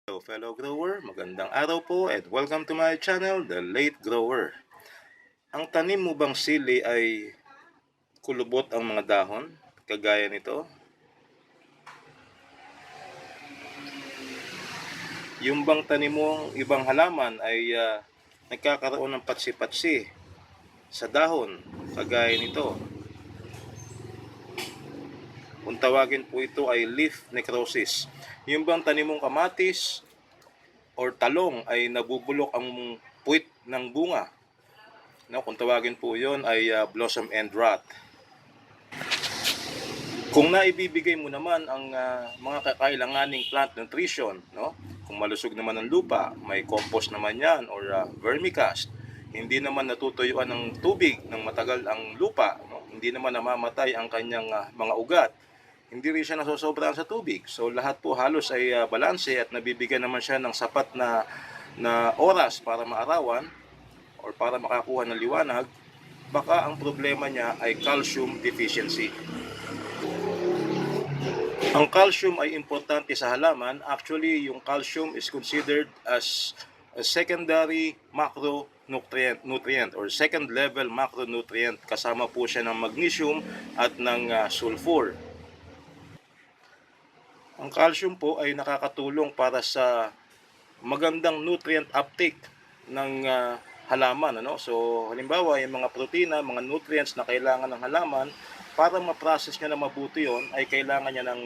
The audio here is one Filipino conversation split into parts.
Hello fellow grower, magandang araw po and welcome to my channel, The Late Grower. Ang tanim mo bang sili ay kulubot ang mga dahon, kagaya nito? Yung bang tanim mo ibang halaman ay nagkakaroon ng patsi-patsi sa dahon, kagaya nito? Kung tawagin po ito ay leaf necrosis. Yung bang tanim mong kamatis or talong ay nabubulok ang puwit ng bunga? No, kung tawagin po yon ay blossom end rot. Kung naibibigay mo naman ang mga kakailanganing plant nutrition, no? Kung malusog naman ang lupa, may compost naman yan or vermicast, hindi naman natutuyuan ng tubig ng matagal ang lupa, no? Hindi naman namamatay ang kanyang mga ugat, hindi rin siya nasosobrahan sa tubig. So lahat po halos ay balanse at nabibigyan naman siya ng sapat na oras para maarawan or para makakuha ng liwanag. Baka ang problema niya ay calcium deficiency. Ang calcium ay importante sa halaman. Actually, yung calcium is considered as a secondary macronutrient or second level macronutrient. Kasama po siya ng magnesium at ng sulfur. Ang calcium po ay nakakatulong para sa magandang nutrient uptake ng halaman. So, halimbawa, yung mga protina, mga nutrients na kailangan ng halaman, para ma-process niya na mabuti yon ay kailangan niya ng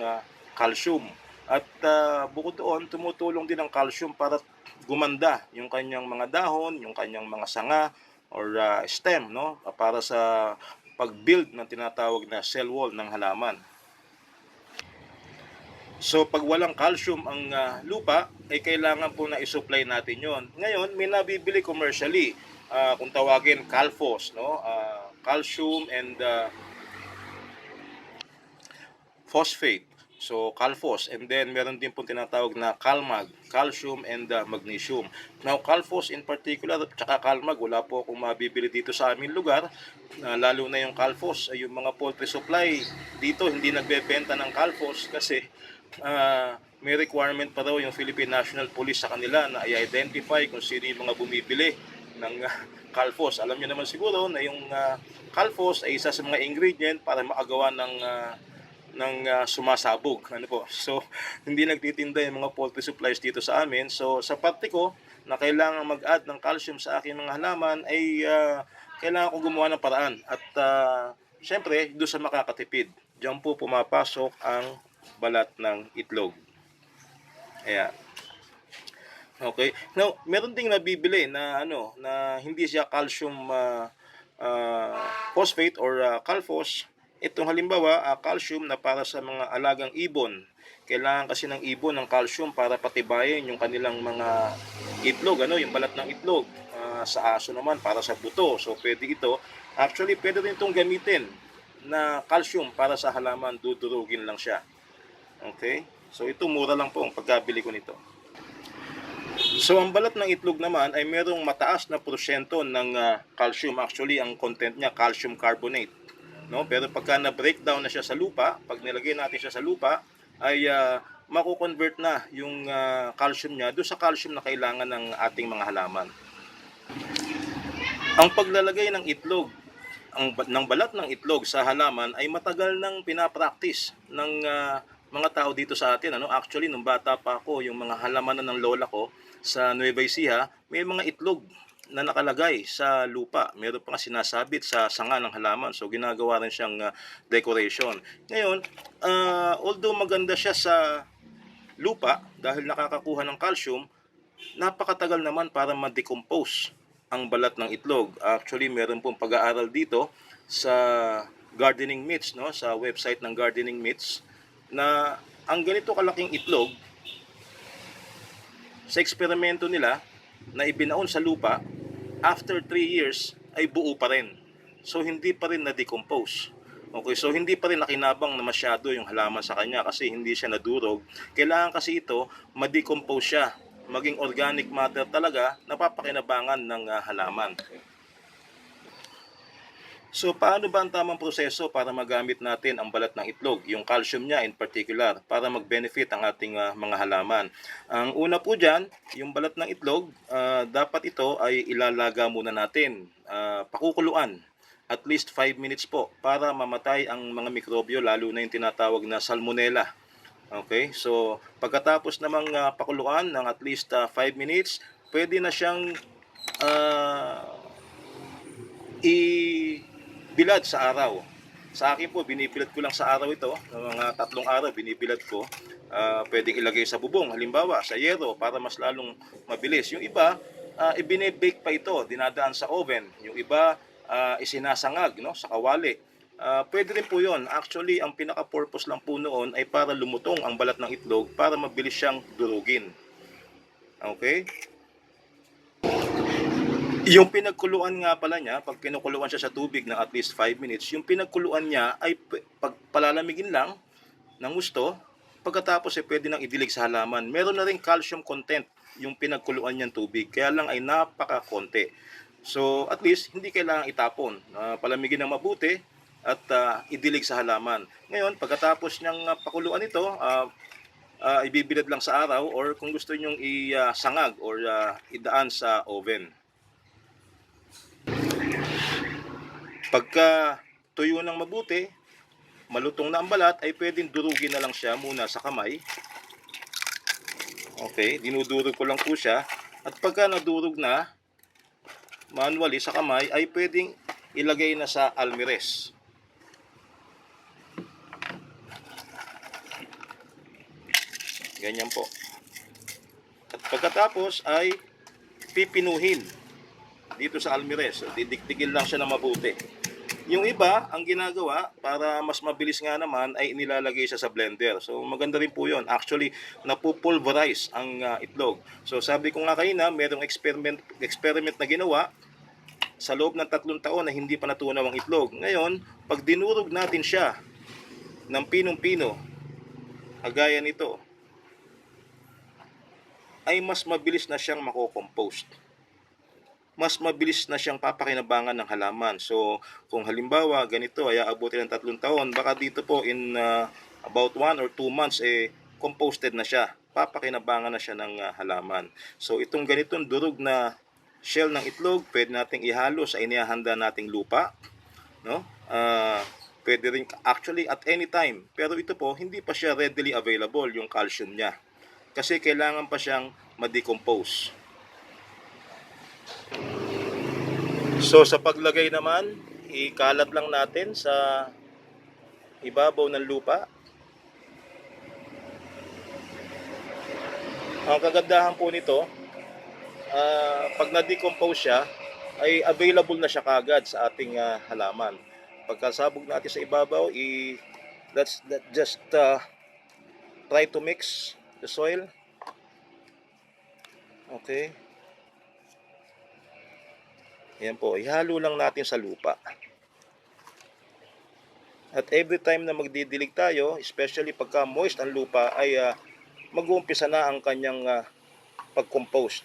calcium. At bukod doon, tumutulong din ang calcium para gumanda yung kanyang mga dahon, yung kanyang mga sanga or stem, no? Para sa pag-build ng tinatawag na cell wall ng halaman. So pag walang calcium ang lupa, ay kailangan po na i-supply natin yon. Ngayon, may nabibili commercially, kung tawagin Calphos, no? Calcium and phosphate. So Calphos, and then meron din po tinatawag na Calmag, calcium and magnesium. Now Calphos in particular at saka Calmag, wala po akong mabibili dito sa aming lugar. Lalo na yung Calphos, ay yung mga poultry supply dito hindi nagbebenta ng Calphos kasi may requirement pa daw yung Philippine National Police sa kanila na i-identify kung sino yung mga bumibili ng Calphos. Alam niyo naman siguro na yung Calphos ay isa sa mga ingredient para makagawa ng sumasabog. Ano po? So, hindi nagtitinda yung mga poultry supplies dito sa amin. So, sa parte ko, na kailangan mag-add ng calcium sa aking mga halaman, ay kailangan ko gumawa ng paraan. At syempre, doon sa makakatipid, diyan po pumapasok ang balat ng itlog. Ayan. Okay. Now, meron ding nabibili na na hindi siya calcium phosphate or Calphos. Itong halimbawa, calcium na para sa mga alagang ibon. Kailangan kasi ng ibon ng calcium para patibayin yung kanilang mga itlog, yung balat ng itlog. Sa aso naman para sa buto. So pwede ito. Actually, pwede rin itong gamitin na calcium para sa halaman, dudurugin lang siya. Okay? So ito mura lang po ang pagkabili ko nito. So ang balat ng itlog naman ay merong mataas na porsyento ng calcium. Actually, ang content niya calcium carbonate. No? Pero pagka na-breakdown na siya sa lupa, pag nilagay natin siya sa lupa, ay mako-convert na yung calcium niya doon sa calcium na kailangan ng ating mga halaman. Ang paglalagay ng itlog, ng balat ng itlog sa halaman ay matagal nang pinapractice ng mga tao dito sa atin. Actually, nung bata pa ako, yung mga halamanan ng lola ko sa Nueva Ecija, may mga itlog na nakalagay sa lupa. Meron pa nga sinasabit sa sanga ng halaman. So ginagawa rin siyang decoration. Ngayon, although maganda siya sa lupa dahil nakakakuha ng calcium, napakatagal naman para ma-decompose ang balat ng itlog. Actually, meron pong pag-aaral dito sa Gardening Myths, sa website ng Gardening Myths, na ang ganito kalaking itlog, sa eksperimento nila na ibinaon sa lupa, after 3 years ay buo pa rin. So hindi pa rin na-decompose. Okay, so hindi pa rin nakinabang na masyado yung halaman sa kanya kasi hindi siya nadurog. Kailangan kasi ito ma-decompose siya, maging organic matter talaga, napapakinabangan ng halaman. So, paano ba ang tamang proseso para magamit natin ang balat ng itlog, yung calcium niya in particular, para mag-benefit ang ating mga halaman? Ang una po dyan, yung balat ng itlog, dapat ito ay ilalaga muna natin, pakukuluan, at least 5 minutes po, para mamatay ang mga mikrobyo, lalo na yung tinatawag na salmonella. Okay, so pagkatapos namang pakuluan ng at least 5 minutes, pwede na siyang uh, ibilad sa araw. Sa akin po, binibilad ko lang sa araw ito. Mga 3 araw, binibilad ko. Pwedeng ilagay sa bubong, halimbawa, sa yero, para mas lalong mabilis. Yung iba, ibinebake pa ito, dinadaan sa oven. Yung iba, isinasangag, no, sa kawali. Pwede rin po yun. Actually, ang pinaka-purpose lang po noon ay para lumutong ang balat ng itlog para mabilis siyang durugin. Okay? Yung pinagkuluan nga pala niya, pag pinakuluan siya sa tubig na at least 5 minutes, yung pinagkuluan niya ay pagpalalamigin lang ng gusto, pagkatapos pwede nang idilig sa halaman. Meron na rin calcium content yung pinagkuluan niyang tubig, kaya lang ay napaka-konti. So at least hindi kailangang itapon. Palamigin ng mabuti at idilig sa halaman. Ngayon, pagkatapos niyang pakuluan ito, ibibilad lang sa araw, or kung gusto niyong isangag or idaan sa oven. Pagka tuyo ng mabuti, malutong na ang balat, ay pwedeng durugin na lang siya muna sa kamay. Okay, dinudurog ko lang po siya. At pagka nadurog na, manually sa kamay, ay pwedeng ilagay na sa almirez. Ganyan po. At pagkatapos ay pipinuhin dito sa almirez. So, didikdikin lang siya na mabuti. Yung iba, ang ginagawa, para mas mabilis nga naman, ay nilalagay siya sa blender. So, maganda rin po yun. Actually, napupulverize ang itlog. So, sabi ko nga kanina, merong experiment na ginawa sa loob ng 3 taon na hindi pa natunaw ang itlog. Ngayon, pag dinurog natin siya ng pinong-pino, kagaya nito, ay mas mabilis na siyang mako-compost. Mas mabilis na siyang papakinabangan ng halaman. So, kung halimbawa ganito ay aabutin ng 3 taon, baka dito po in about 1 or 2 months composted na siya. Papakinabangan na siya ng halaman. So, itong ganitong durog na shell ng itlog, pwede nating ihalo sa inihahanda nating lupa, no? Pwede rin actually at any time. Pero ito po, hindi pa siya readily available yung calcium niya. Kasi kailangan pa siyang ma-decompose. So sa paglagay naman, ikalat lang natin sa ibabaw ng lupa. Ang kagandahan po nito, pag na-decompose siya, ay available na siya kagad sa ating halaman. Pagkasabog natin sa ibabaw, let's just try to mix the soil. Okay. Yan po, ihalo lang natin sa lupa. At every time na magdidilig tayo, especially pagka moist ang lupa, ay mag-uumpisa na ang kanyang pag-compost.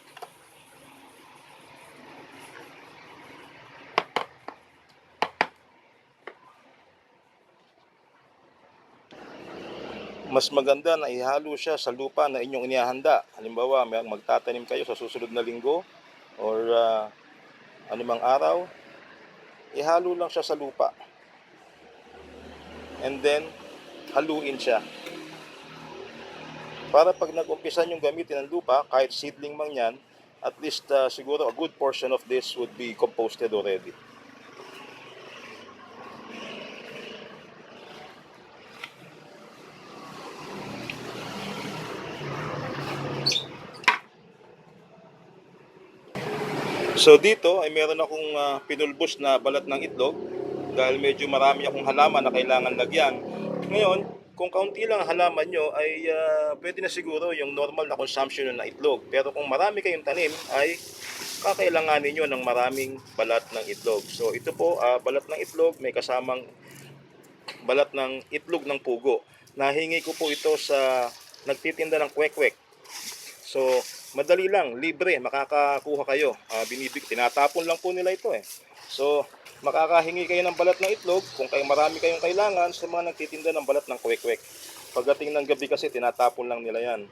Mas maganda na ihalo siya sa lupa na inyong inihahanda. Halimbawa, magtatanim kayo sa susunod na linggo or anumang araw, ihalo lang siya sa lupa. And then, haluin siya. Para pag nag-umpisa nyo gamitin ang lupa, kahit seedling man yan, at least siguro a good portion of this would be composted already. So dito ay meron akong pinulbos na balat ng itlog dahil medyo marami akong halaman na kailangan lagyan. Ngayon, kung kaunti lang ang halaman nyo ay pwede na siguro yung normal na consumption na itlog. Pero kung marami kayong tanim ay kakailanganin nyo ng maraming balat ng itlog. So ito po, balat ng itlog, may kasamang balat ng itlog ng pugo. Nahingi ko po ito sa nagtitinda ng kwek-kwek. So Madali lang, libre, makakakuha kayo. Tinatapon lang po nila ito eh. So, makakahingi kayo ng balat ng itlog kung marami kayong kailangan sa mga nagtitinda ng balat ng kwek-kwek. Pagdating ng gabi kasi, tinatapon lang nila yan.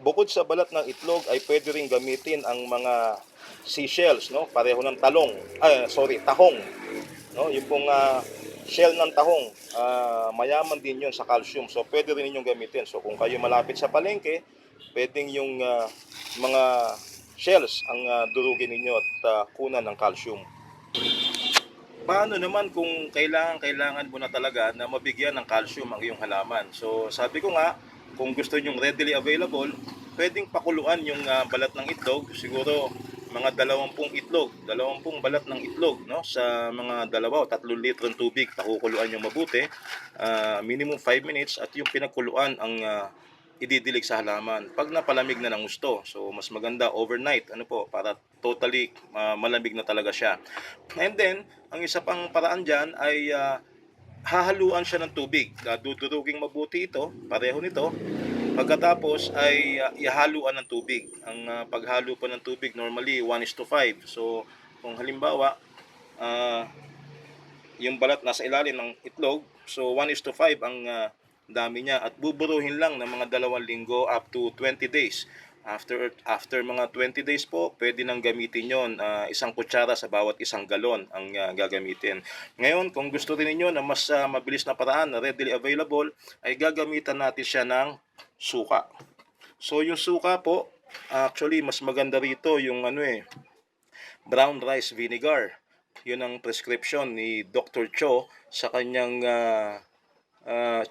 Bukod sa balat ng itlog ay pwede rin gamitin ang mga seashells, no? Pareho ng tahong, no? Yung pong shell ng tahong, mayaman din 'yon sa calcium. So pwede rin ninyong gamitin. So kung kayo malapit sa palengke, pwedeng yung mga shells ang durugin ninyo at kunan ng calcium. Paano naman kung kailangan mo na talaga na mabigyan ng calcium ang iyong halaman? So sabi ko nga, kung gusto nyong readily available, pwedeng pakuluan yung balat ng itlog, siguro mga 20 itlog, 20 balat ng itlog, no, sa mga 2 o 3 litrong tubig, pakukuluan yung mabuti, minimum 5 minutes, at yung pinagkuluan ang ididilig sa halaman pag napalamig na ng gusto. So mas maganda overnight, para totally malamig na talaga siya. And then ang isa pang paraan diyan ay hahaluan siya ng tubig. Duduruging mabuti ito, pareho nito. Pagkatapos ay ihaluan ng tubig. Ang paghalo po ng tubig normally 1:5. So kung halimbawa yung balat nasa ilalim ng itlog, so 1:5 ang dami niya, at buburuhin lang ng mga 2 linggo up to 20 days. After mga 20 days po, pwede nang gamitin yon. 1 kutsara sa bawat 1 galon ang gagamitin. Ngayon, kung gusto rin niyo na mas mabilis na paraan na readily available, ay gagamitan natin siya ng suka. So yung suka po, actually mas maganda rito yung brown rice vinegar. Yun ang prescription ni Dr. Cho sa kanyang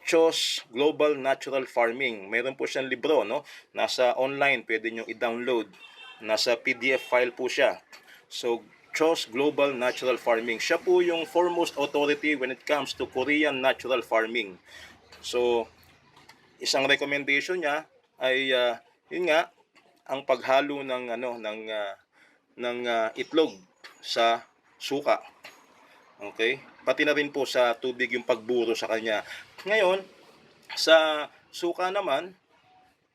Cho's Global Natural Farming. Meron po siyang libro, no? Nasa online, pwede nyo i-download. Nasa PDF file po siya. So, Cho's Global Natural Farming. Siya po yung foremost authority when it comes to Korean natural farming. So, isang recommendation niya ay yun nga, ang paghalo ng itlog sa suka. Okay? Pati na rin po sa tubig yung pagburo sa kanya. Ngayon, sa suka naman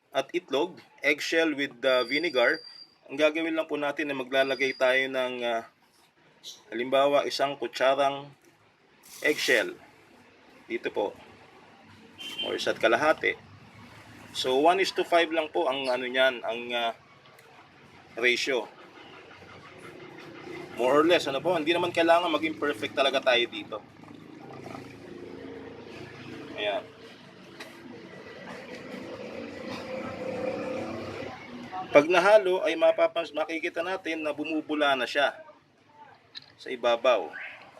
at itlog, eggshell with vinegar, ang gagawin lang po natin na maglalagay tayo ng halimbawa 1 kutsarang eggshell. Dito po. O 1.5. So 1:5 lang po ang niyan, ang ratio. More or less, hindi naman kailangan maging perfect talaga tayo dito. Ayan. Pag nahalo ay makikita natin na bumubula na siya sa ibabaw.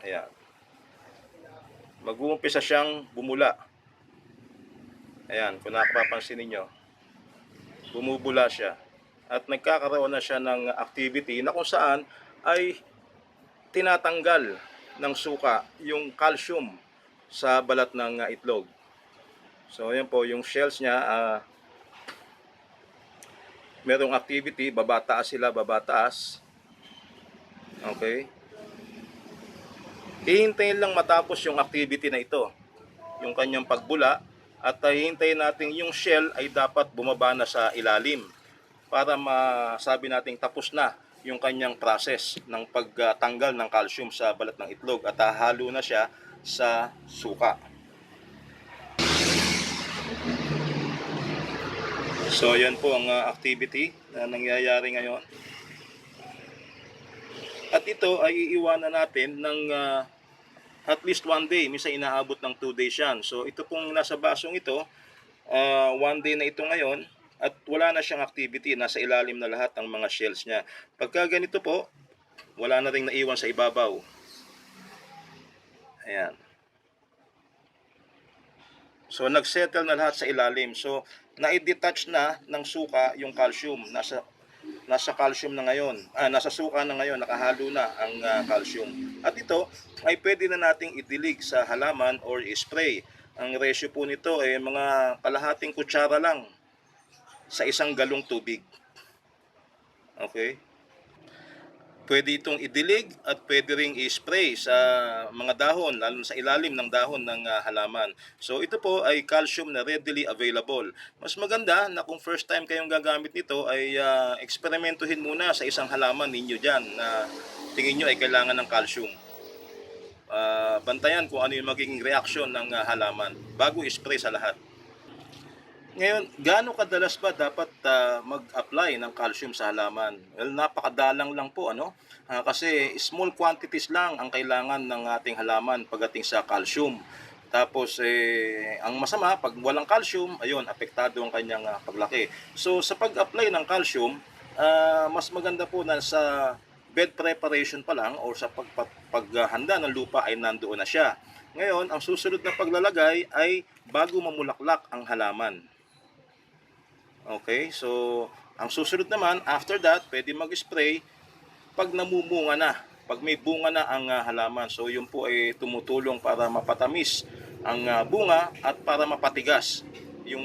Ayan. Mag-uumpisa siyang bumula. Ayan, kung nakapapansin ninyo, bumubula siya. At nagkakaroon na siya ng activity na kung saan ay tinatanggal ng suka yung calcium sa balat ng itlog. So ayan po, yung shells niya, merong activity, babataas sila, babataas. Okay? Hihintayin lang matapos yung activity na ito, yung kanyang pagbula, at hihintayin natin yung shell ay dapat bumaba na sa ilalim para masabi natin tapos na yung kanyang process ng pagtanggal ng calcium sa balat ng itlog, at hahalo na siya sa suka. So yan po ang activity na nangyayari ngayon. At ito ay iiwanan natin ng at least 1 day, minsan inaabot ng 2 days yan. So ito pong nasa basong ito, 1 day na ito ngayon, at wala na siyang activity, nasa ilalim na lahat ng mga shells niya. Pagka ganito po, wala na ring naiwan sa ibabaw. Ayan. So nagsettle na lahat sa ilalim. So na-detach na ng suka yung calcium. Nasa calcium na ngayon. Nasa suka na ngayon, nakahalo na ang calcium. At ito ay pwede na nating idilig sa halaman or i-spray. Ang ratio po nito ay mga 1/2 kutsara lang sa 1 galong tubig. Okay? Pwede itong idilig at pwede ring i-spray sa mga dahon, lalo sa ilalim ng dahon ng halaman. So ito po ay calcium na readily available. Mas maganda na kung first time kayong gagamit nito ay eksperimentuhin muna sa isang halaman ninyo dyan na tingin nyo ay kailangan ng calcium. Bantayan kung ano yung magiging reaksyon ng halaman bago i-spray sa lahat. Ngayon, gaano kadalas ba dapat mag-apply ng calcium sa halaman? Well, napakadalang lang po, ano? Kasi small quantities lang ang kailangan ng ating halaman pagdating sa calcium. Tapos, ang masama, pag walang calcium, ayun, apektado ang kanyang paglaki. So, sa pag-apply ng calcium, mas maganda po na sa bed preparation pa lang o sa paghanda ng lupa ay nandoon na siya. Ngayon, ang susunod na paglalagay ay bago mamulaklak ang halaman. Okay, so ang susunod naman, after that, pwede mag-spray pag namumunga na, pag may bunga na ang halaman. So yun po ay tumutulong para mapatamis ang bunga at para mapatigas yung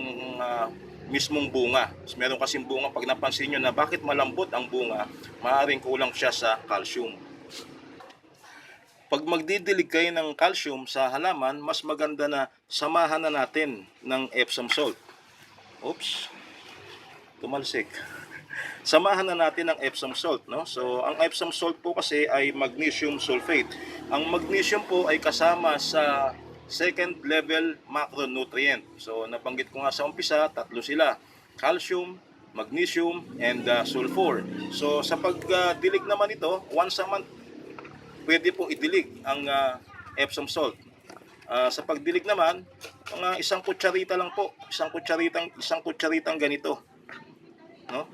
mismong bunga. So, meron kasing bunga, pag napansin nyo na bakit malambot ang bunga, maaaring kulang siya sa calcium. Pag magdidilig kayo ng calcium sa halaman, mas maganda na samahan na natin ng Epsom salt. Oops, tumalsik. Samahan na natin ng Epsom salt, no? So, ang Epsom salt po kasi ay magnesium sulfate. Ang magnesium po ay kasama sa second level macronutrient. So, nabanggit ko nga sa umpisa, tatlo sila: calcium, magnesium, and sulfur. So, sa pagdilig naman ito, once a month, pwede pong idilig ang Epsom salt. Sa pagdilig naman, mga isang kutsarita lang po, isang kutsaritang ganito, no?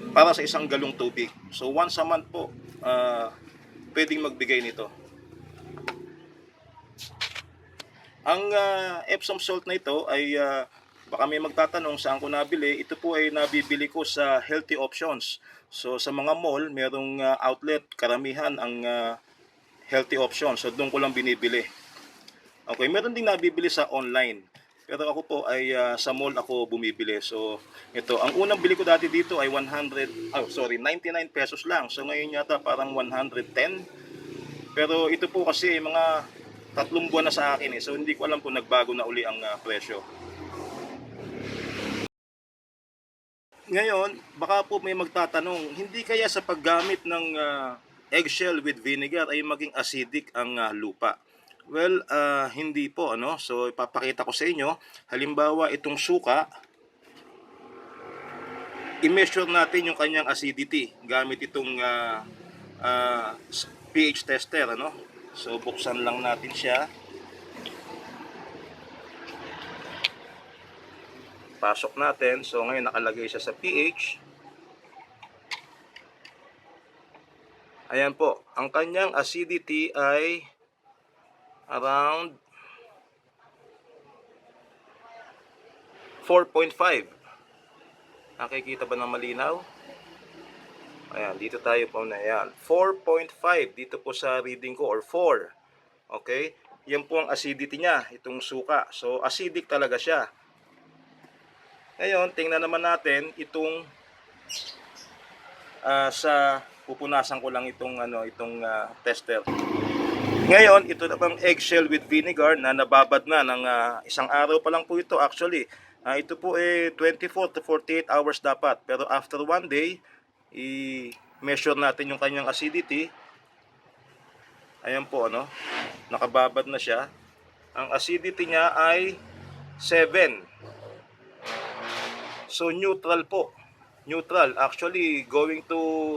Para sa isang galong tubig. So once a month po, pwedeng magbigay nito. Ang Epsom salt na ito ay baka may magtatanong saan ko nabili. Ito po ay nabibili ko sa Healthy Options. So sa mga mall, merong outlet, karamihan ang Healthy Options. So doon ko lang binibili. Okay, meron ding nabibili sa online. Pero ako po ay sa mall ako bumibili. So ito, ang unang bili ko dati dito ay 99 pesos lang. So ngayon yata parang 110. Pero ito po kasi mga 3 buwan na sa akin eh. So hindi ko alam kung nagbago na uli ang presyo. Ngayon, baka po may magtatanong, hindi kaya sa paggamit ng eggshell with vinegar ay maging acidic ang lupa? Well, hindi po, ano? So ipapakita ko sa inyo. Halimbawa, itong suka, i-measure natin yung kanyang acidity gamit itong pH tester, ano? So buksan lang natin siya. Pasok natin. So ngayon nakalagay siya sa pH. Ayan po, ang kanyang acidity ay around 4.5. Nakikita ba ng malinaw? Ayan, dito tayo po na yan. 4.5 dito po sa reading ko, or 4. Okay? Yan po ang acidity niya, itong suka. So acidic talaga siya. Ngayon, tingnan naman natin itong sa pupunasan ko lang itong tester. Ngayon, ito na bang eggshell with vinegar na nababad na ng isang araw pa lang po ito actually. Ito po 24 to 48 hours dapat. Pero after one day, i-measure natin yung kanyang acidity. Ayan po, ano? Nakababad na siya. Ang acidity niya ay 7. So neutral po. Neutral. Actually, going to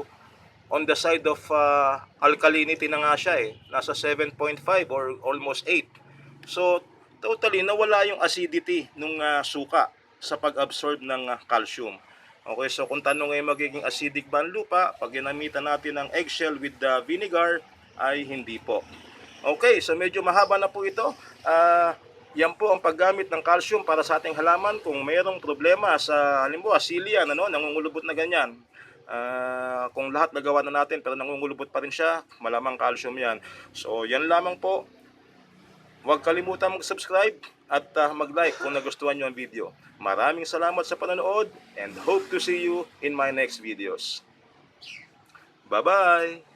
on the side of alkalinity na nga siya eh. Nasa 7.5 or almost 8. So, totally nawala yung acidity nung suka sa pag-absorb ng calcium. Okay, so kung tanong ay magiging acidic ba ang lupa, pag ginamitan natin ng eggshell with vinegar, ay hindi po. Okay, so medyo mahaba na po ito. Yan po ang paggamit ng calcium para sa ating halaman. Kung mayroong problema sa halimbawa silian, nangungulubot na ganyan, kung lahat nagawa na natin pero nangungulubot pa rin siya, malamang calcium yan. So yan lamang po. Huwag kalimutan mag-subscribe at mag-like kung nagustuhan nyo ang video. Maraming salamat sa panonood and hope to see you in my next videos. Bye-bye!